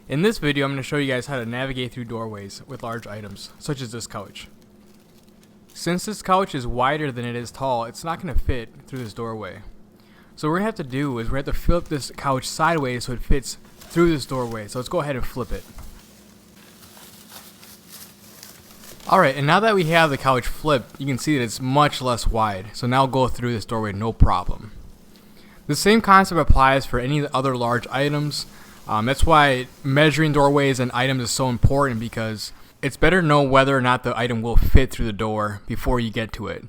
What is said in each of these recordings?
In this video, I'm going to show you guys how to navigate through doorways with large items, such as this couch. Since this couch is wider than it is tall, it's not going to fit through this doorway. So what we're going to have to do is we're going to have to flip this couch sideways so it fits through this doorway. So let's go ahead and flip it. Alright, and now that we have the couch flipped, you can see that it's much less wide. So now we'll go through this doorway no problem. The same concept applies for any other large items. That's why measuring doorways and items is so important, because it's better to know whether or not the item will fit through the door before you get to it.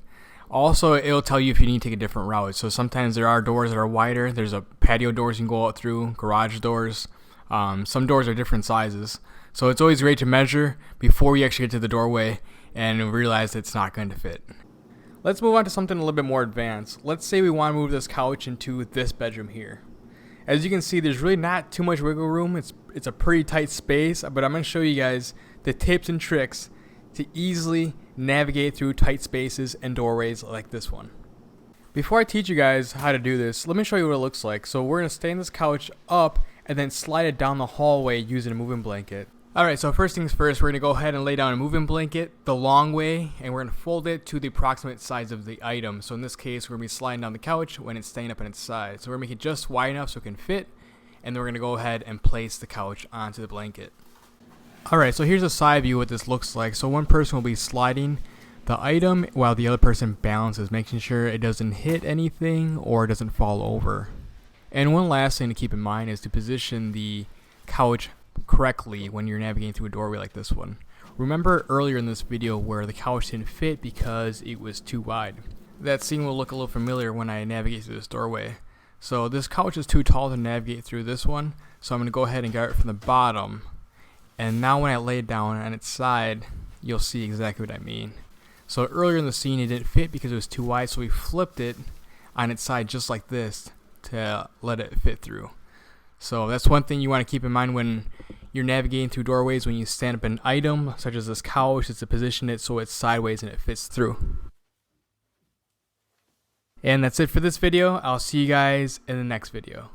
Also, it'll tell you if you need to take a different route. So sometimes there are doors that are wider. There's a patio doors you can go out through, garage doors. Some doors are different sizes. So it's always great to measure before you actually get to the doorway and realize it's not going to fit. Let's move on to something a little bit more advanced. Let's say we want to move this couch into this bedroom here. As you can see, there's really not too much wiggle room. It's a pretty tight space, but I'm going to show you guys the tips and tricks to easily navigate through tight spaces and doorways like this one. Before I teach you guys how to do this, let me show you what it looks like. So we're going to stand this couch up and then slide it down the hallway using a moving blanket. Alright, so first things first, we're going to go ahead and lay down a moving blanket the long way, and we're going to fold it to the approximate size of the item. So in this case, we're going to be sliding down the couch when it's staying up on its side. So we're going to make it just wide enough so it can fit, and then we're going to go ahead and place the couch onto the blanket. Alright, so here's a side view of what this looks like. So one person will be sliding the item while the other person balances, making sure it doesn't hit anything or it doesn't fall over. And one last thing to keep in mind is to position the couch correctly when you're navigating through a doorway like this one. Remember earlier in this video where the couch didn't fit because it was too wide. That scene will look a little familiar when I navigate through this doorway. So this couch is too tall to navigate through this one, so I'm going to go ahead and get it from the bottom. And now when I lay it down on its side, you'll see exactly what I mean. So earlier in the scene it didn't fit because it was too wide, so we flipped it on its side just like this to let it fit through. So that's one thing you want to keep in mind when you're navigating through doorways. When you stand up an item such as this couch, is to position it so it's sideways and it fits through. And that's it for this video. I'll see you guys in the next video.